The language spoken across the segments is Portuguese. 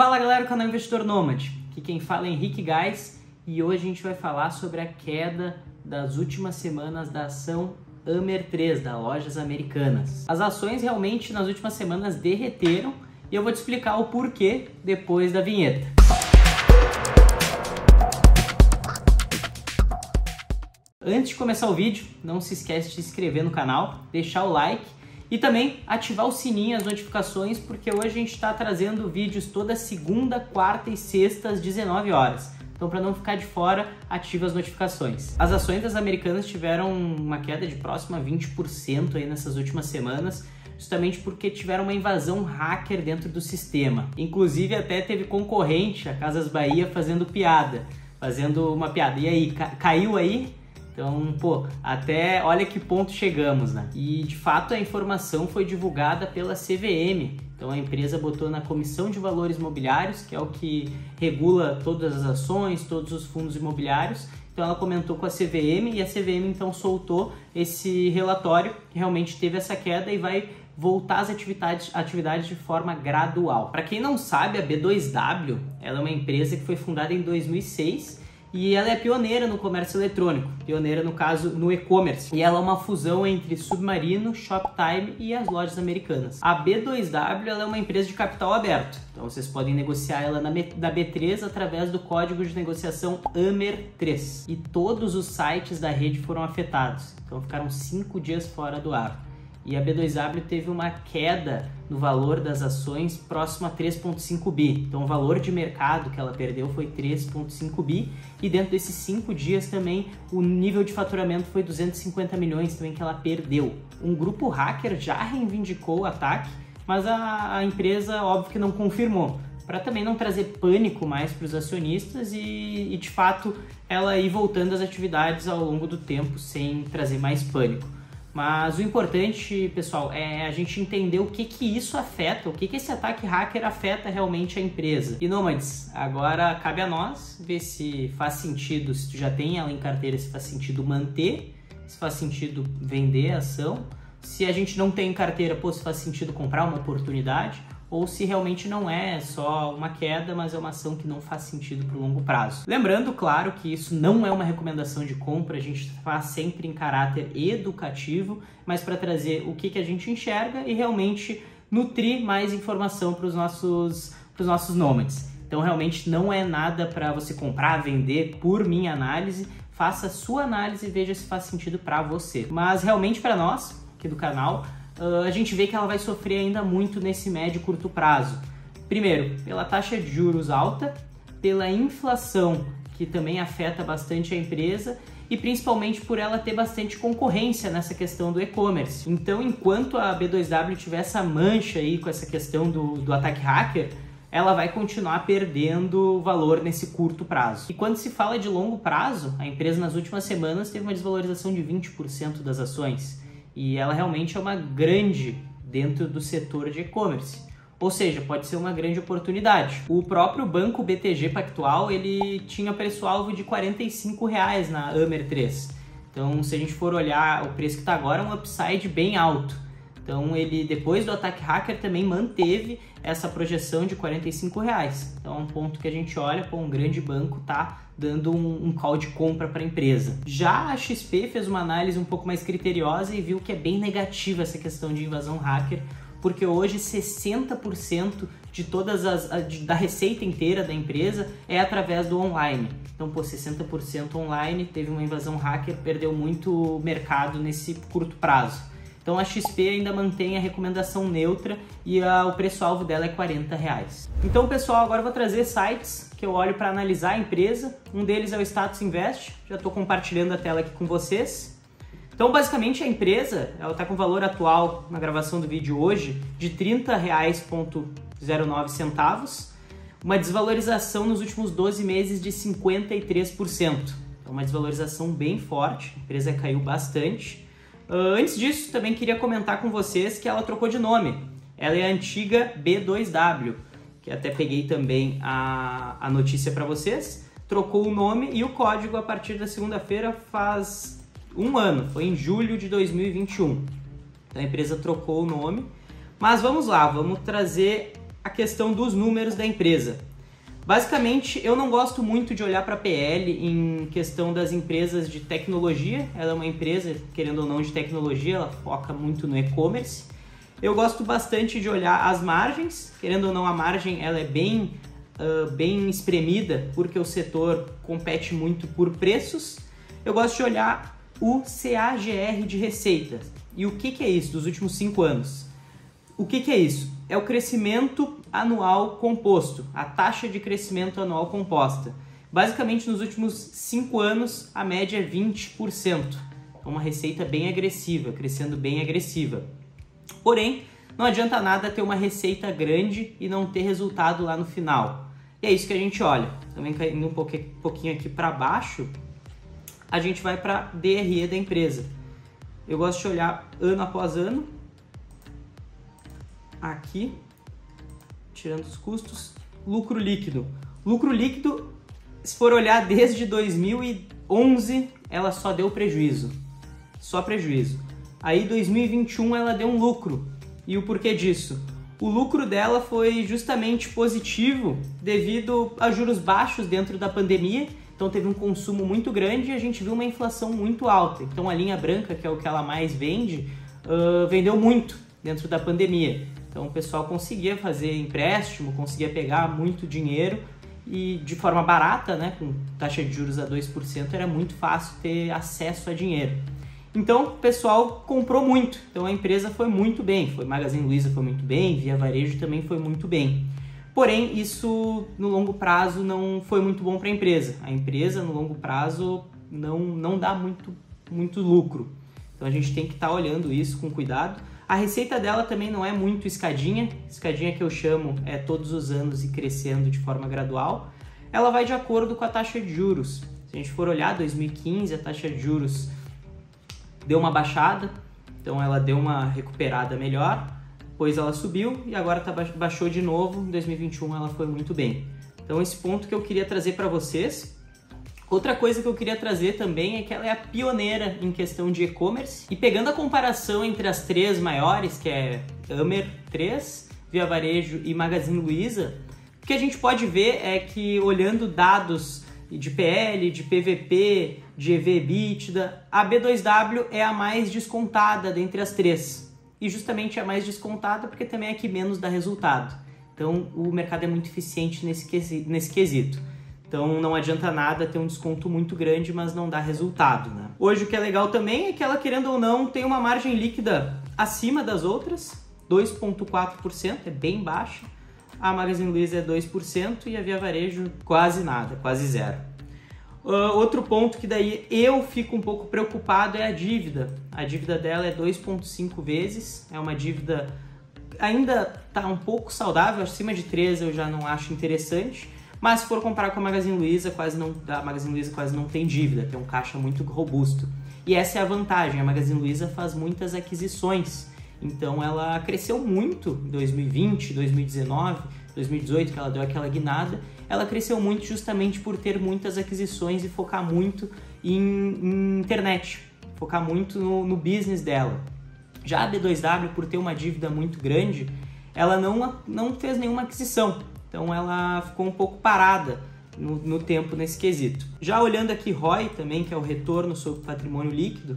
Fala galera do canal Investidor Nômade, aqui quem fala é Henrique Gais e hoje a gente vai falar sobre a queda das últimas semanas da ação Amer 3 da Lojas Americanas. As ações realmente nas últimas semanas derreteram e eu vou te explicar o porquê depois da vinheta. Antes de começar o vídeo, não se esquece de se inscrever no canal, deixar o like e também ativar o sininho, as notificações, porque hoje a gente está trazendo vídeos toda segunda, quarta e sexta às 19 horas. Então, para não ficar de fora, ativa as notificações. As ações das Americanas tiveram uma queda de próxima a 20% aí nessas últimas semanas, justamente porque tiveram uma invasão hacker dentro do sistema. Inclusive, até teve concorrente, a Casas Bahia, fazendo uma piada. E aí, caiu aí? Então, pô, até olha que ponto chegamos, né? E, de fato, a informação foi divulgada pela CVM. Então, a empresa botou na Comissão de Valores Imobiliários, que é o que regula todas as ações, todos os fundos imobiliários. Então, ela comentou com a CVM e a CVM, então, soltou esse relatório que realmente teve essa queda e vai voltar às atividades de forma gradual. Para quem não sabe, a B2W ela é uma empresa que foi fundada em 2006 e ela é pioneira no comércio eletrônico, pioneira no caso no e-commerce. E ela é uma fusão entre Submarino, Shoptime e as Lojas Americanas. A B2W ela é uma empresa de capital aberto, então vocês podem negociar ela na B3 através do código de negociação AMER3. E todos os sites da rede foram afetados, então ficaram 5 dias fora do ar. E a B2W teve uma queda no valor das ações próximo a 3,5 bi. Então o valor de mercado que ela perdeu foi 3,5 bi. E dentro desses 5 dias também o nível de faturamento foi 250 milhões também que ela perdeu. Um grupo hacker já reivindicou o ataque, mas a empresa óbvio que não confirmou, para também não trazer pânico mais para os acionistas e de fato ela ir voltando às atividades ao longo do tempo sem trazer mais pânico. Mas o importante, pessoal, é a gente entender o que isso afeta, o que esse ataque hacker afeta realmente a empresa. E nômades, agora cabe a nós ver se faz sentido, se tu já tem ela em carteira, se faz sentido manter, se faz sentido vender a ação, se a gente não tem em carteira, pô, se faz sentido comprar uma oportunidade, ou se realmente não é só uma queda, mas é uma ação que não faz sentido para o longo prazo. Lembrando, claro, que isso não é uma recomendação de compra, a gente faz sempre em caráter educativo, mas para trazer o que a gente enxerga e realmente nutrir mais informação para os nossos nômades. Então, realmente não é nada para você comprar, vender por minha análise, faça a sua análise e veja se faz sentido para você. Mas realmente para nós, aqui do canal, a gente vê que ela vai sofrer ainda muito nesse médio e curto prazo. Primeiro, pela taxa de juros alta, pela inflação, que também afeta bastante a empresa, e principalmente por ela ter bastante concorrência nessa questão do e-commerce. Então, enquanto a B2W tiver essa mancha aí com essa questão do ataque hacker, ela vai continuar perdendo valor nesse curto prazo. E quando se fala de longo prazo, a empresa nas últimas semanas teve uma desvalorização de 20% das ações. E ela realmente é uma grande dentro do setor de e-commerce. Ou seja, pode ser uma grande oportunidade. O próprio banco BTG Pactual, ele tinha preço-alvo de R$ 45 na Amer 3. Então, se a gente for olhar o preço que está agora, é um upside bem alto. Então, ele, depois do ataque hacker, também manteve essa projeção de R$ 45. Então, é um ponto que a gente olha, pô, um grande banco está dando um call de compra para a empresa. Já a XP fez uma análise um pouco mais criteriosa e viu que é bem negativa essa questão de invasão hacker, porque hoje 60% de da receita inteira da empresa é através do online. Então, pô, 60% online, teve uma invasão hacker, perdeu muito mercado nesse curto prazo. Então a XP ainda mantém a recomendação neutra e o preço-alvo dela é R$ 40. Então, pessoal, agora eu vou trazer sites que eu olho para analisar a empresa. Um deles é o Status Invest, já estou compartilhando a tela aqui com vocês. Então, basicamente, a empresa está com valor atual, na gravação do vídeo hoje, de R$ 30,09, uma desvalorização nos últimos 12 meses de 53%. Então, uma desvalorização bem forte, a empresa caiu bastante. Antes disso, também queria comentar com vocês que ela trocou de nome. Ela é a antiga B2W, que até peguei também a notícia para vocês. Trocou o nome e o código a partir da segunda-feira faz um ano, foi em julho de 2021. Então, a empresa trocou o nome. Mas vamos lá, vamos trazer a questão dos números da empresa. Basicamente, eu não gosto muito de olhar para a PL em questão das empresas de tecnologia. Ela é uma empresa, querendo ou não, de tecnologia, ela foca muito no e-commerce. Eu gosto bastante de olhar as margens, querendo ou não, a margem ela é bem espremida, porque o setor compete muito por preços. Eu gosto de olhar o CAGR de receitas. E o que é isso dos últimos 5 anos? O que é isso? É o crescimento anual composto, a taxa de crescimento anual composta. Basicamente, nos últimos 5 anos, a média é 20%. É uma receita bem agressiva, crescendo bem agressiva. Porém, não adianta nada ter uma receita grande e não ter resultado lá no final. E é isso que a gente olha. Também caindo um pouquinho aqui para baixo, a gente vai para a DRE da empresa. Eu gosto de olhar ano após ano. Aqui, tirando os custos, lucro líquido. Lucro líquido, se for olhar desde 2011, ela só deu prejuízo. Só prejuízo. Aí 2021 ela deu um lucro. E o porquê disso? O lucro dela foi justamente positivo devido a juros baixos dentro da pandemia. Então teve um consumo muito grande e a gente viu uma inflação muito alta. Então a linha branca, que é o que ela mais vende, vendeu muito dentro da pandemia. Então o pessoal conseguia fazer empréstimo, conseguia pegar muito dinheiro e de forma barata, né, com taxa de juros a 2%, era muito fácil ter acesso a dinheiro. Então o pessoal comprou muito, então a empresa foi muito bem, Magazine Luiza foi muito bem, Via Varejo também foi muito bem. Porém, isso no longo prazo não foi muito bom para a empresa. A empresa no longo prazo não dá muito lucro. Então a gente tem que estar olhando isso com cuidado. A receita dela também não é muito escadinha que eu chamo é todos os anos e crescendo de forma gradual. Ela vai de acordo com a taxa de juros. Se a gente for olhar 2015, a taxa de juros deu uma baixada, então ela deu uma recuperada melhor, depois ela subiu e agora baixou de novo, em 2021 ela foi muito bem. Então esse ponto que eu queria trazer para vocês. Outra coisa que eu queria trazer também é que ela é a pioneira em questão de e-commerce. E pegando a comparação entre as 3 maiores, que é Amer 3, Via Varejo e Magazine Luiza, o que a gente pode ver é que olhando dados de PL, de PVP, de EV/EBITDA, a B2W é a mais descontada dentre as 3. E justamente é a mais descontada porque também é a que menos dá resultado. Então o mercado é muito eficiente nesse quesito. Então não adianta nada ter um desconto muito grande, mas não dá resultado, né? Hoje o que é legal também é que ela, querendo ou não, tem uma margem líquida acima das outras, 2,4%, é bem baixa. A Magazine Luiza é 2% e a Via Varejo quase nada, quase zero. Outro ponto que daí eu fico um pouco preocupado é a dívida. A dívida dela é 2,5 vezes, é uma dívida ainda está um pouco saudável, acima de 3 eu já não acho interessante. Mas se for comparar com a Magazine Luiza, a Magazine Luiza quase não tem dívida, tem um caixa muito robusto. E essa é a vantagem, a Magazine Luiza faz muitas aquisições. Então ela cresceu muito em 2020, 2019, 2018, que ela deu aquela guinada. Ela cresceu muito justamente por ter muitas aquisições e focar muito em internet, focar muito no business dela. Já a B2W, por ter uma dívida muito grande, ela não fez nenhuma aquisição. Então ela ficou um pouco parada no tempo nesse quesito. Já olhando aqui ROI também, que é o retorno sobre patrimônio líquido,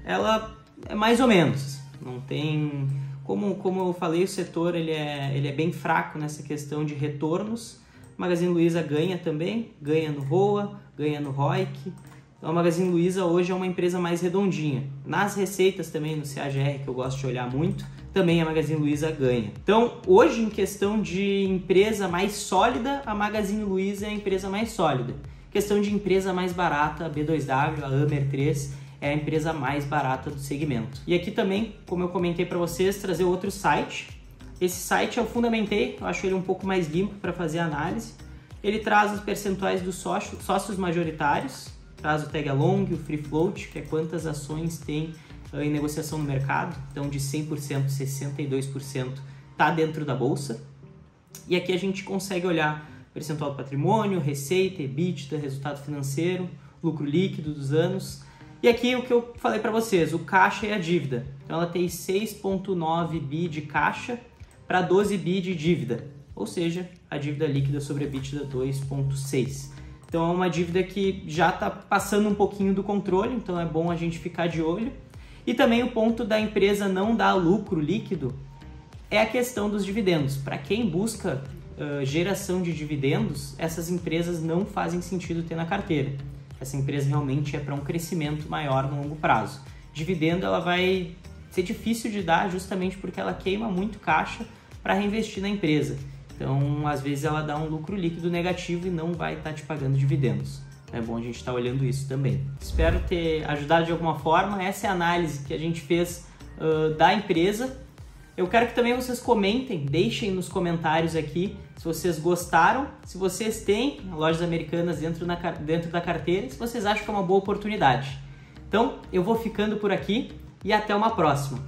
ela é mais ou menos. Não tem... Como eu falei, o setor ele é bem fraco nessa questão de retornos. A Magazine Luiza ganha também, ganha no ROA, ganha no ROIC. Então a Magazine Luiza hoje é uma empresa mais redondinha. Nas receitas também, no CAGR, que eu gosto de olhar muito, também a Magazine Luiza ganha. Então, hoje, em questão de empresa mais sólida, a Magazine Luiza é a empresa mais sólida. Questão de empresa mais barata, a B2W, a Amer 3, é a empresa mais barata do segmento. E aqui também, como eu comentei para vocês, trazer outro site. Esse site eu fundamentei, eu acho ele um pouco mais limpo para fazer análise. Ele traz os percentuais dos sócios majoritários, traz o tag along, o free float, que é quantas ações tem em negociação no mercado, então de 100%, 62% está dentro da bolsa. E aqui a gente consegue olhar percentual do patrimônio, receita, EBITDA, resultado financeiro, lucro líquido dos anos. E aqui o que eu falei para vocês, o caixa e a dívida. Então ela tem 6,9 bi de caixa, para 12 bi de dívida, ou seja, a dívida líquida sobre a EBITDA 2,6. Então é uma dívida que já está passando um pouquinho do controle, então é bom a gente ficar de olho. E também o ponto da empresa não dar lucro líquido é a questão dos dividendos. Para quem busca geração de dividendos, essas empresas não fazem sentido ter na carteira. Essa empresa realmente é para um crescimento maior no longo prazo. Dividendo ela vai ser difícil de dar justamente porque ela queima muito caixa para reinvestir na empresa. Então, às vezes ela dá um lucro líquido negativo e não vai estar te pagando dividendos. É bom a gente estar olhando isso também. Espero ter ajudado de alguma forma. Essa é a análise que a gente fez da empresa. Eu quero que também vocês comentem, deixem nos comentários aqui se vocês gostaram, se vocês têm lojas americanas dentro da carteira, se vocês acham que é uma boa oportunidade. Então, eu vou ficando por aqui e até uma próxima.